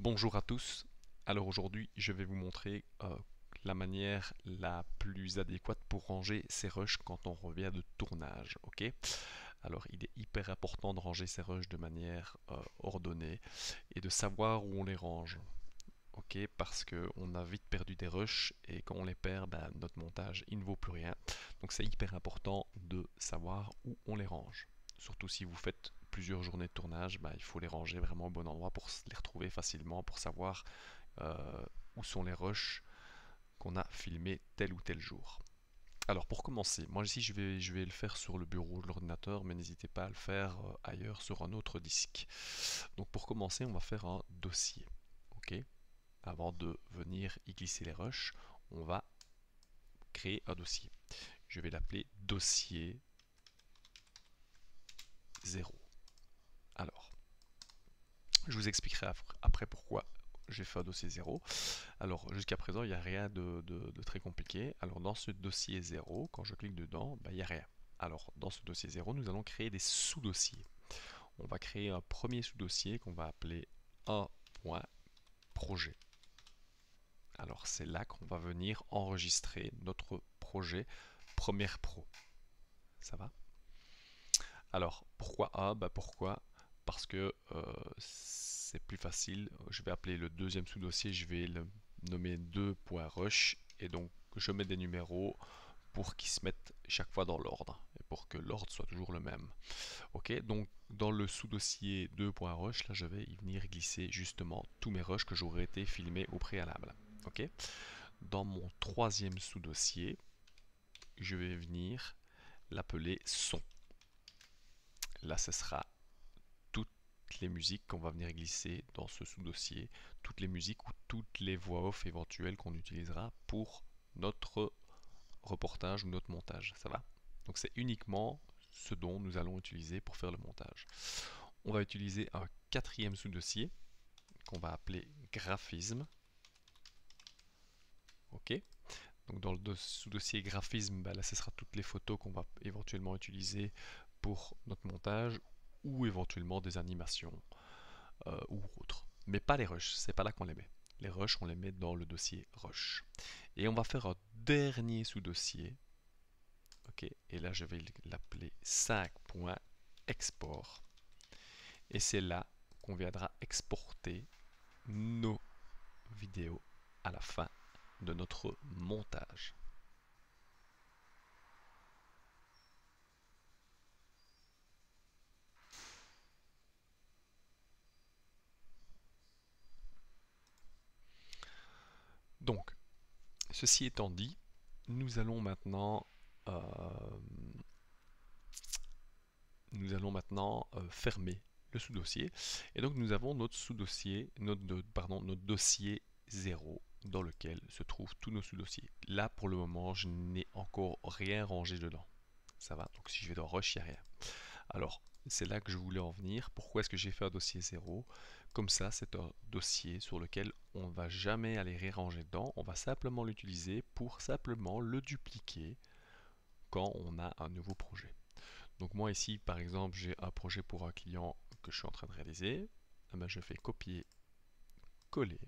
Bonjour à tous. Alors aujourd'hui, je vais vous montrer la manière la plus adéquate pour ranger ses rushs quand on revient de tournage. Ok? Alors il est hyper important de ranger ses rushs de manière ordonnée et de savoir où on les range. Ok? Parce qu'on a vite perdu des rushs et quand on les perd, ben, notre montage il ne vaut plus rien. Donc c'est hyper important de savoir où on les range. Surtout si vous faites plusieurs journées de tournage, ben, il faut les ranger vraiment au bon endroit pour les retrouver facilement, pour savoir où sont les rushs qu'on a filmés tel ou tel jour. Alors pour commencer, moi ici je vais le faire sur le bureau de l'ordinateur, mais n'hésitez pas à le faire ailleurs sur un autre disque. Donc pour commencer, on va faire un dossier. Ok? Avant de venir y glisser les rushs, on va créer un dossier. Je vais l'appeler dossier 0. Alors, je vous expliquerai après pourquoi j'ai fait un dossier 0. Alors, jusqu'à présent, il n'y a rien de très compliqué. Alors, dans ce dossier 0, quand je clique dedans, il n'y a rien. Alors, dans ce dossier 0, nous allons créer des sous-dossiers. On va créer un premier sous-dossier qu'on va appeler 1.projet. Alors, c'est là qu'on va venir enregistrer notre projet Premiere Pro. Ça va? Alors, pourquoi A? Pourquoi? Parce que c'est plus facile. Je vais appeler le deuxième sous-dossier, je vais le nommer 2.rush et donc je mets des numéros pour qu'ils se mettent chaque fois dans l'ordre et pour que l'ordre soit toujours le même. Ok, donc dans le sous-dossier 2.rush, là je vais y venir glisser justement tous mes rushs que j'aurais été filmés au préalable. Ok, dans mon troisième sous-dossier, je vais venir l'appeler son. Là, ce sera toutes les musiques qu'on va venir glisser dans ce sous-dossier, toutes les musiques ou toutes les voix off éventuelles qu'on utilisera pour notre reportage ou notre montage. Ça va? Donc c'est uniquement ce dont nous allons utiliser pour faire le montage. On va utiliser un quatrième sous-dossier qu'on va appeler graphisme. Ok. Donc dans le sous-dossier graphisme, là ce sera toutes les photos qu'on va éventuellement utiliser pour notre montage ou éventuellement des animations ou autres. Mais pas les rushs, c'est pas là qu'on les met. Les rushs, on les met dans le dossier rush. Et on va faire un dernier sous-dossier. Ok, et là je vais l'appeler 5.export. Et c'est là qu'on viendra exporter nos vidéos à la fin de notre montage. Donc, ceci étant dit, nous allons maintenant fermer le sous-dossier. Et donc nous avons notre sous-dossier, notre dossier 0 dans lequel se trouvent tous nos sous-dossiers. Là pour le moment je n'ai encore rien rangé dedans. Ça va, donc si je vais dans Rush, il n'y a rien. Alors c'est là que je voulais en venir. Pourquoi est-ce que j'ai fait un dossier 0? Comme ça, c'est un dossier sur lequel on ne va jamais aller réranger dedans. On va simplement l'utiliser pour simplement le dupliquer quand on a un nouveau projet. Donc moi ici, par exemple, j'ai un projet pour un client que je suis en train de réaliser. Je fais copier, coller.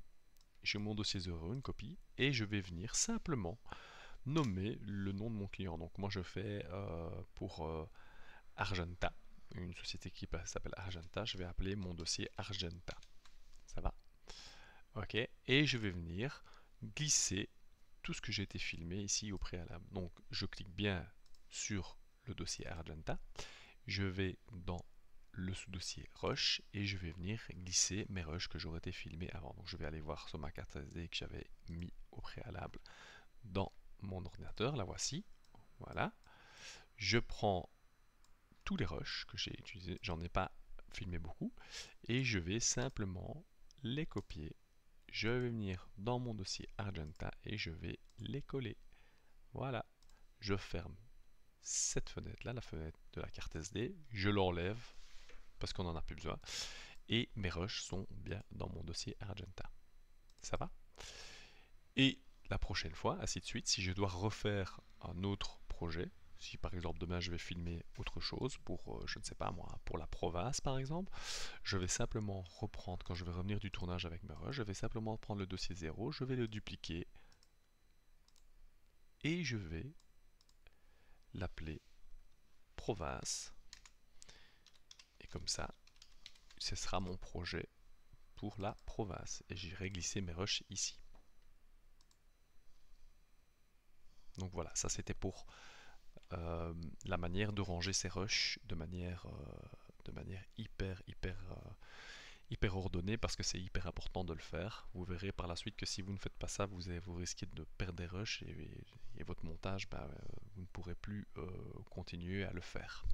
J'ai mon dossier 0, une copie, et je vais venir simplement nommer le nom de mon client. Donc moi je fais pour Argenta, une société qui s'appelle Argenta, je vais appeler mon dossier Argenta. Ça va? Ok. Et je vais venir glisser tout ce que j'ai été filmé ici au préalable. Donc je clique bien sur le dossier Argenta. Je vais dans le sous-dossier Rush et je vais venir glisser mes rushs que j'aurais été filmés avant. Donc je vais aller voir sur ma carte SD que j'avais mis au préalable dans mon ordinateur. La voici. Voilà. Je prends tous les rushs que j'ai utilisés. J'en ai pas filmé beaucoup. Et je vais simplement les copier. Je vais venir dans mon dossier Argenta et je vais les coller. Voilà. Je ferme cette fenêtre là, la fenêtre de la carte SD. Je l'enlève parce qu'on n'en a plus besoin. Et mes rushs sont bien dans mon dossier Argenta. Ça va? Et la prochaine fois, ainsi de suite, si je dois refaire un autre projet, Si par exemple demain je vais filmer autre chose pour, je ne sais pas moi, pour la province par exemple, je vais simplement reprendre, quand je vais revenir du tournage avec mes rushs, je vais simplement prendre le dossier 0, je vais le dupliquer et je vais l'appeler province. Et comme ça, ce sera mon projet pour la province. Et j'irai glisser mes rushs ici. Donc voilà, ça c'était pour la manière de ranger ces rushs de manière hyper ordonnée, parce que c'est hyper important de le faire. Vous verrez par la suite que si vous ne faites pas ça, vous risquez de perdre des rushs et votre montage, vous ne pourrez plus continuer à le faire.